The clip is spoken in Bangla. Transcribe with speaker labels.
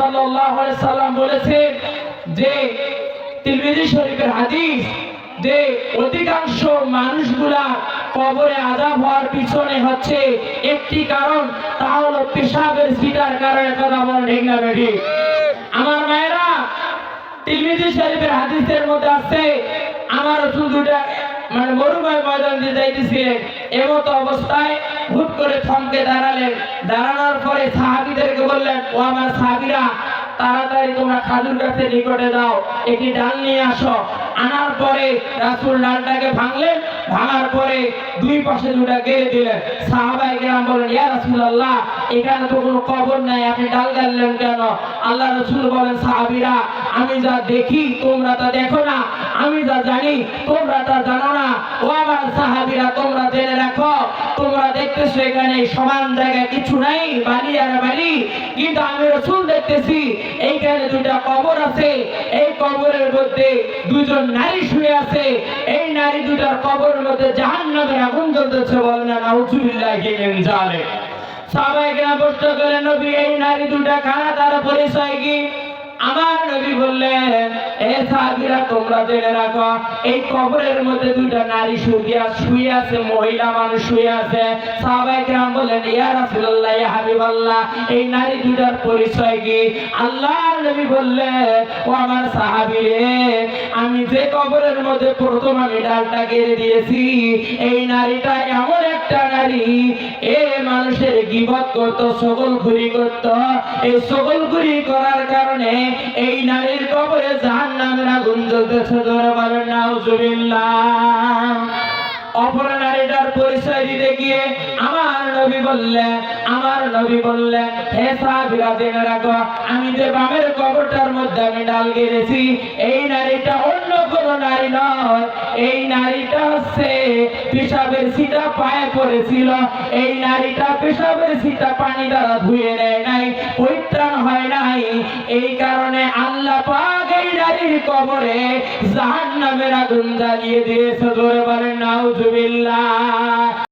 Speaker 1: সাল্লাল্লাহু আলাইহি সাল্লাম বলেছেন যে তিরমিজি শরীফের হাদিস যে অধিকাংশ মানুষগুলা কবরে আযাব হওয়ার পিছনে হচ্ছে একটি কারণ, তা হলো পেশাবের ছিটার কারণে। কথা বলেন ঠিক না বেঠিক? আমার মায়েরা, তিরমিজি শরীফের হাদিসের মধ্যে আছে আমার রাসূল দুটা মরুময় ময়দান দিয়ে যাইতেছিলেন, এমত অবস্থায় হুট করে থমকে দাঁড়ালেন। দাঁড়ানোর পরে সাহাবীদেরকে বললেন, ও আমার সাহাবীরা, তাড়াতাড়ি তোমরা খাজুর গাছের নিকটে যাও, একটি ডাল নিয়ে আসো। আনার পরে রাসূল ডালটাকে ভাঙলেন, ভাঙার পরে দুই পাশে দুটা গেড়ে দিলেন। সাহাবায়ে কেরাম বলেন, ইয়া রাসূলুল্লাহ, এখানে তো কোনো কবর নাই, আপনি ডাল গাড়লেন কেন? আল্লাহ রাসূল বলেন, সাহাবীরা, আমি যা দেখি তোমরা তা দেখো না, আমি যা জানি তোমরা তা জানো না। ও আমার সাহাবীরা, তোমরা জেনে রাখো, তোমরা দেখতেছো এখানে সমান জায়গায় কিছু নাই, বালি আর বালি, কিন্তু আমি রাসূল দেখতেছি এইখানে দুইটা কবর আছে, এই কবরের মধ্যে দুইজন নারী শুয়ে আছে, এই নারী দুটার কবরের মধ্যে জাহান্নামের আগুন জ্বলতেছে। বলেন না নাউযুবিল্লাহি মিন যালিক। সাহাবায়ে কেরাম প্রশ্ন করলেন, নবী, এই নারী দুটা কারা, তার পরিচয় কি? আমার নবী বললেন, এ সাহাবীরা, তোমরা জেনে রাখো, এই কবরের মধ্যে দুইটা নারী শুয়ে আছে, মহিলা মানুষ শুয়ে আছে। সাহাবায়ে কেরাম বললেন, ইয়া রাসূলুল্লাহ, ইয়া হাবিবাল্লাহ, এই নারী দুটার পরিচয় কি? আল্লাহর নবী বললেন, ও আমার সাহাবী রে, আমি যে কবরের মধ্যে প্রথম আমি ডালটা গেড়ে দিয়েছি, এই নারীটা এমন একটা নারী, এ মানুষের গীবত করত, ছগলখুরি করত। এই ছগলখুরি করার কারণে এই নারীর কবরে জাহান্নামের আগুন জ্বলতেছে। জোরে বলেন নাউযুবিল্লাহ। অপর নারীটার পরিচয় দিতে গিয়ে আমার নবী বললেন, হে সাহাবীরা, জেনে রাখো, আমি যে বামের কবরটার মধ্যে আমি ডাল গেড়েছি, এই নারীটা অন্য কোন নারী নয়, এই নারীটা হচ্ছে পেশাবের ছিটা পায়ে পড়েছিল, এই নারীটা পেশাবের ছিটা পানি দ্বারা ধুয়ে নেয় নাই, পরিত্রাণ হয় নাই, এই কারণে আল্লাহ পাক এই নারীর কবরে জাহান্নামের আগুন জ্বালিয়ে দিয়েছে। জোরে বলেন নাউযুবিল্লাহ।